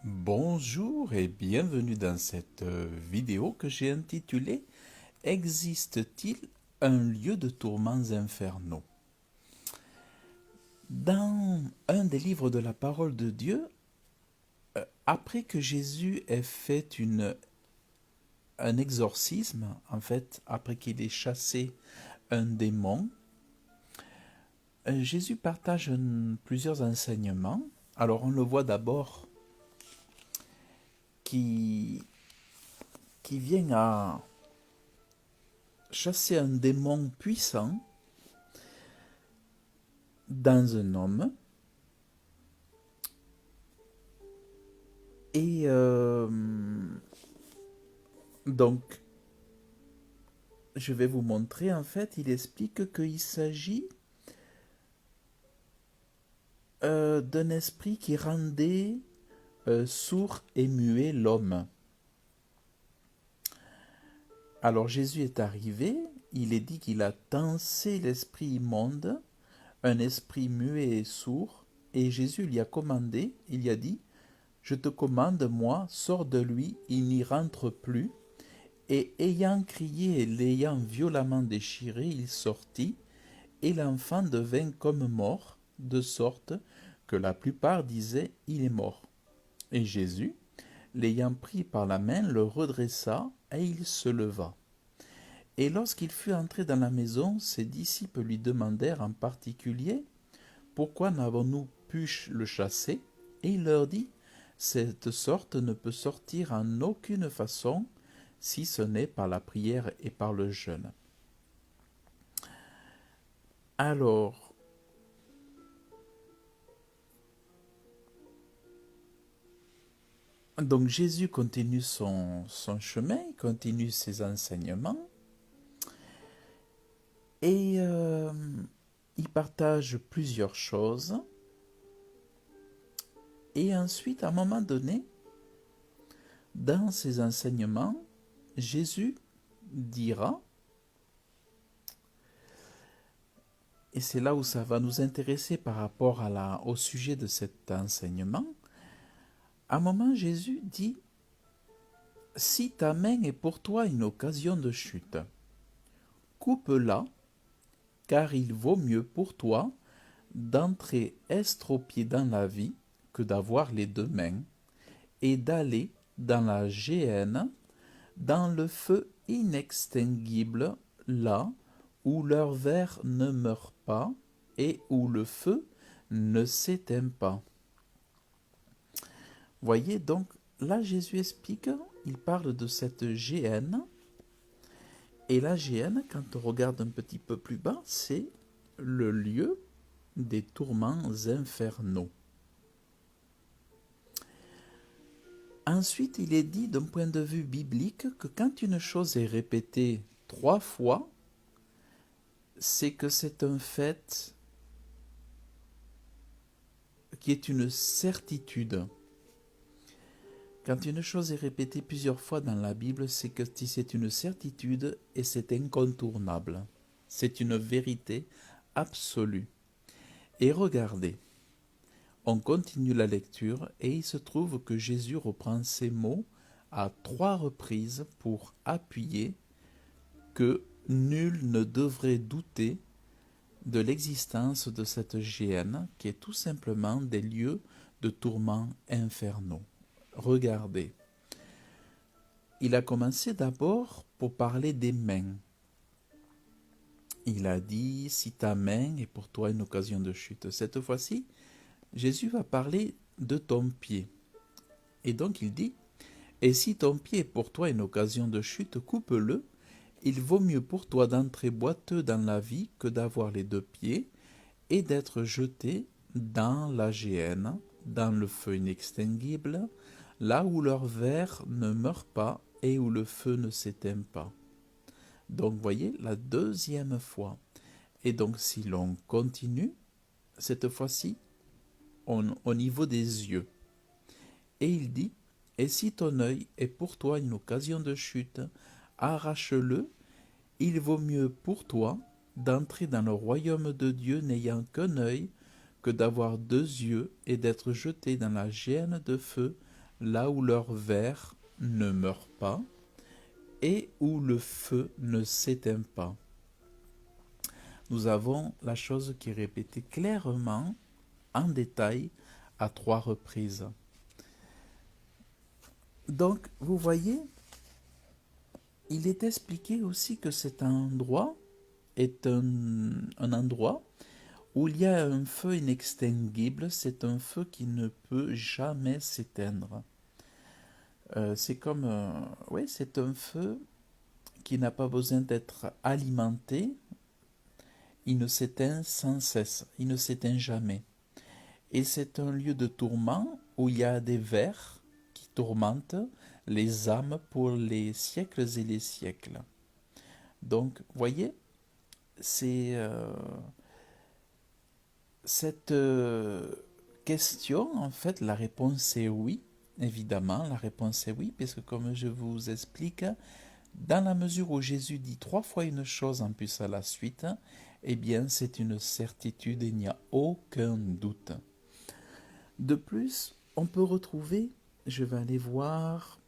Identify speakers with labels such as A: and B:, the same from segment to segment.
A: Bonjour et bienvenue dans cette vidéo que j'ai intitulée Existe-t-il un lieu de tourments infernaux? Dans un des livres de la parole de Dieu, après que Jésus ait fait un exorcisme, en fait, après qu'il ait chassé un démon, Jésus partage plusieurs enseignements. Alors on le voit d'abord qui, qui vient à chasser un démon puissant dans un homme. Et donc, je vais vous montrer, en fait, il explique qu'il s'agit d'un esprit qui rendait sourd et muet l'homme. Alors Jésus est arrivé, il est dit qu'il a tensé l'esprit immonde, un esprit muet et sourd, et Jésus lui a commandé, il lui a dit, je te commande, moi, sors de lui, il n'y rentre plus. Et ayant crié et l'ayant violemment déchiré, il sortit, et l'enfant devint comme mort, de sorte que la plupart disaient, il est mort. Et Jésus, l'ayant pris par la main, le redressa, et il se leva. Et lorsqu'il fut entré dans la maison, ses disciples lui demandèrent en particulier, pourquoi n'avons-nous pu le chasser? Et il leur dit, cette sorte ne peut sortir en aucune façon, si ce n'est par la prière et par le jeûne. Alors, donc Jésus continue son chemin, il continue ses enseignements, et il partage plusieurs choses. Et ensuite, à un moment donné, dans ses enseignements, Jésus dira, et c'est là où ça va nous intéresser par rapport au sujet de cet enseignement, à un moment Jésus dit, si ta main est pour toi une occasion de chute, coupe-la, car il vaut mieux pour toi d'entrer estropié dans la vie que d'avoir les deux mains, et d'aller dans la géhenne, dans le feu inextinguible, là où leur ver ne meurt pas et où le feu ne s'éteint pas. Voyez, donc là Jésus explique, il parle de cette géhenne, et la géhenne, quand on regarde un petit peu plus bas, c'est le lieu des tourments infernaux. Ensuite, il est dit d'un point de vue biblique que quand une chose est répétée 3 fois, c'est que c'est un fait qui est une certitude. Quand une chose est répétée plusieurs fois dans la Bible, c'est que c'est une certitude et c'est incontournable. C'est une vérité absolue. Et regardez, on continue la lecture et il se trouve que Jésus reprend ces mots à 3 reprises pour appuyer que nul ne devrait douter de l'existence de cette géhenne qui est tout simplement des lieux de tourments infernaux. Regardez, il a commencé d'abord pour parler des mains. Il a dit, si ta main est pour toi une occasion de chute. Cette fois-ci, Jésus va parler de ton pied. Et donc il dit, et si ton pied est pour toi une occasion de chute, coupe-le. Il vaut mieux pour toi d'entrer boiteux dans la vie que d'avoir les deux pieds et d'être jeté dans la géhenne, dans le feu inextinguible, là où leur ver ne meurt pas et où le feu ne s'éteint pas. Donc voyez, la deuxième fois. Et donc si l'on continue, cette fois-ci, au niveau des yeux. Et il dit, et si ton œil est pour toi une occasion de chute, arrache-le, il vaut mieux pour toi d'entrer dans le royaume de Dieu n'ayant qu'un œil que d'avoir 2 yeux et d'être jeté dans la géhenne de feu là où leur ver ne meurt pas et où le feu ne s'éteint pas. Nous avons la chose qui est répétée clairement, en détail, à 3 reprises. Donc, vous voyez, il est expliqué aussi que cet endroit est un endroit où il y a un feu inextinguible, c'est un feu qui ne peut jamais s'éteindre. C'est comme, oui, c'est un feu qui n'a pas besoin d'être alimenté, il ne s'éteint sans cesse, il ne s'éteint jamais. Et c'est un lieu de tourment où il y a des vers qui tourmentent les âmes pour les siècles et les siècles. Donc, voyez, c'est cette question, en fait, la réponse est oui, évidemment, la réponse est oui, puisque comme je vous explique, dans la mesure où Jésus dit 3 fois une chose en plus à la suite, eh bien, c'est une certitude, il n'y a aucun doute. De plus, on peut retrouver, je vais aller voir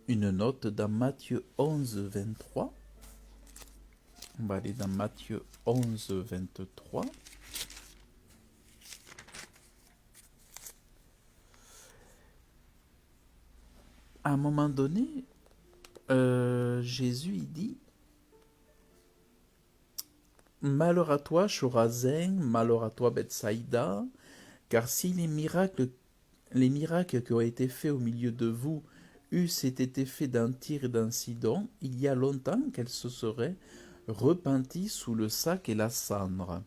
A: une note dans Matthieu 11, 23. On va aller dans Matthieu 11, 23. À un moment donné, Jésus il dit malheur à toi, Chorazin, malheur à toi, Bethsaïda, car si les miracles qui ont été faits au milieu de vous eussent été faits dans Tyr et dans Sidon, il y a longtemps qu'elles se seraient repenties sous le sac et la cendre.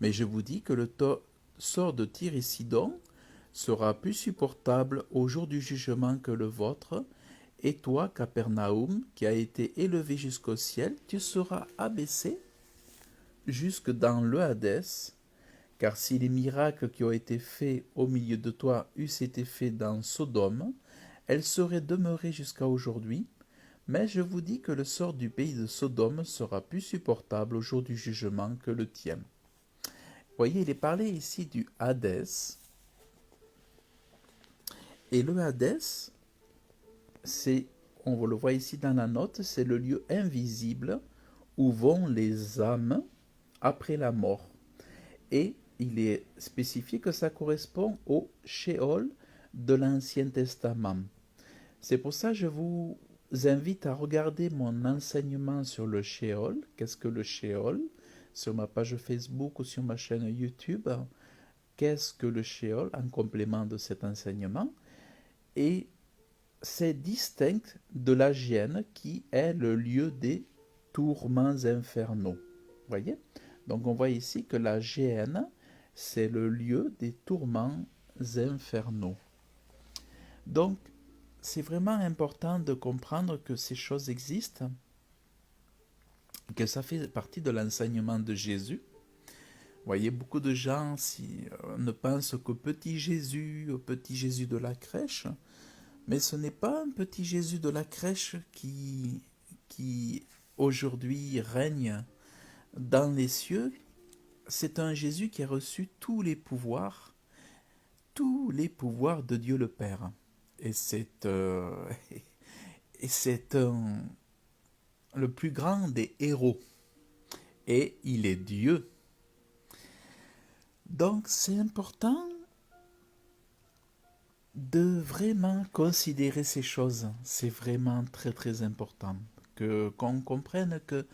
A: Mais je vous dis que le sort de Tyr et Sidon sera plus supportable au jour du jugement que le vôtre. Et toi, Capernaum, qui a été élevé jusqu'au ciel, tu seras abaissé jusque dans le Hadès. Car si les miracles qui ont été faits au milieu de toi eussent été faits dans Sodome, elles seraient demeurées jusqu'à aujourd'hui. Mais je vous dis que le sort du pays de Sodome sera plus supportable au jour du jugement que le tien. Vous voyez, il est parlé ici du Hadès. Et le Hadès, c'est, on le voit ici dans la note, c'est le lieu invisible où vont les âmes après la mort. Et il est spécifié que ça correspond au Sheol de l'Ancien Testament. C'est pour ça que je vous invite à regarder mon enseignement sur le Sheol. Qu'est-ce que le Sheol? Sur ma page Facebook ou sur ma chaîne YouTube. Qu'est-ce que le Sheol en complément de cet enseignement? Et c'est distinct de la Géhenne qui est le lieu des tourments infernaux. Vous voyez? Donc on voit ici que la Géhenne, c'est le lieu des tourments infernaux. Donc c'est vraiment important de comprendre que ces choses existent, que ça fait partie de l'enseignement de Jésus. Vous voyez, beaucoup de gens ne pensent qu'au petit Jésus de la crèche, mais ce n'est pas un petit Jésus de la crèche qui aujourd'hui règne dans les cieux. C'est un Jésus qui a reçu tous les pouvoirs de Dieu le Père. Et c'est le plus grand des héros. Et il est Dieu. Donc c'est important de vraiment considérer ces choses. C'est vraiment très très important qu'on comprenne que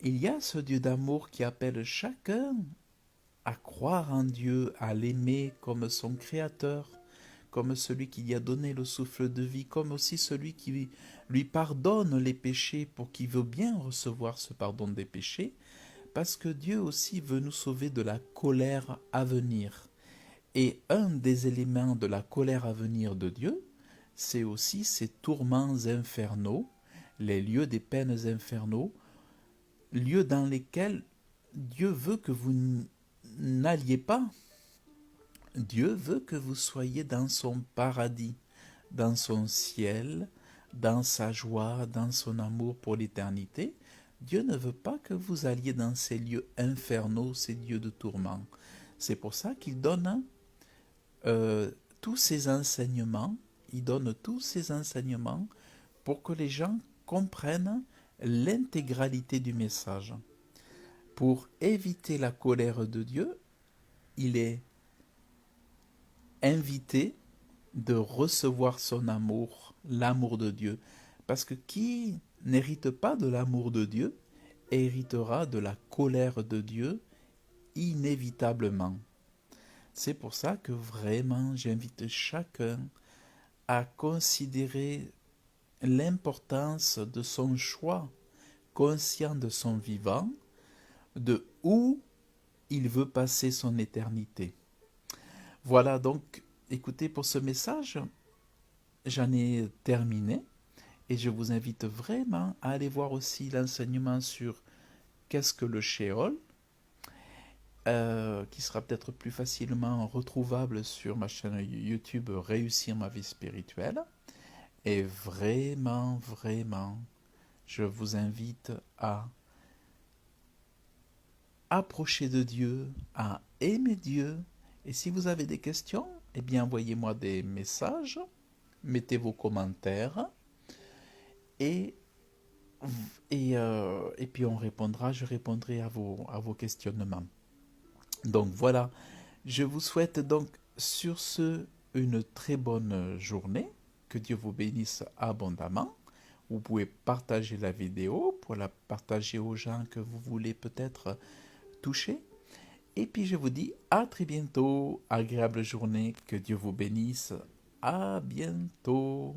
A: il y a ce Dieu d'amour qui appelle chacun à croire en Dieu, à l'aimer comme son créateur, comme celui qui lui a donné le souffle de vie, comme aussi celui qui lui pardonne les péchés pour qu'il veut bien recevoir ce pardon des péchés, parce que Dieu aussi veut nous sauver de la colère à venir. Et un des éléments de la colère à venir de Dieu, c'est aussi ces tourments infernaux, les lieux des peines infernaux, lieux dans lesquels Dieu veut que vous n'alliez pas. Dieu veut que vous soyez dans son paradis, dans son ciel, dans sa joie, dans son amour pour l'éternité. Dieu ne veut pas que vous alliez dans ces lieux infernaux, ces lieux de tourment. C'est pour ça qu'il donne tous ces enseignements, il donne tous ces enseignements pour que les gens comprennent l'intégralité du message. Pour éviter la colère de Dieu, il est invité de recevoir son amour, l'amour de Dieu. Parce que qui n'hérite pas de l'amour de Dieu héritera de la colère de Dieu inévitablement. C'est pour ça que vraiment j'invite chacun à considérer l'importance de son choix, conscient de son vivant, de où il veut passer son éternité. Voilà donc, écoutez, pour ce message, j'en ai terminé et je vous invite vraiment à aller voir aussi l'enseignement sur qu'est-ce que le Sheol, qui sera peut-être plus facilement retrouvable sur ma chaîne YouTube Réussir ma vie spirituelle. Et vraiment, vraiment, je vous invite à approcher de Dieu, à aimer Dieu. Et si vous avez des questions, eh bien envoyez-moi des messages, mettez vos commentaires et, et puis je répondrai à vos questionnements. Donc voilà, je vous souhaite donc sur ce une très bonne journée, que Dieu vous bénisse abondamment. Vous pouvez partager la vidéo pour la partager aux gens que vous voulez peut-être toucher. Et puis je vous dis à très bientôt, agréable journée, que Dieu vous bénisse, à bientôt.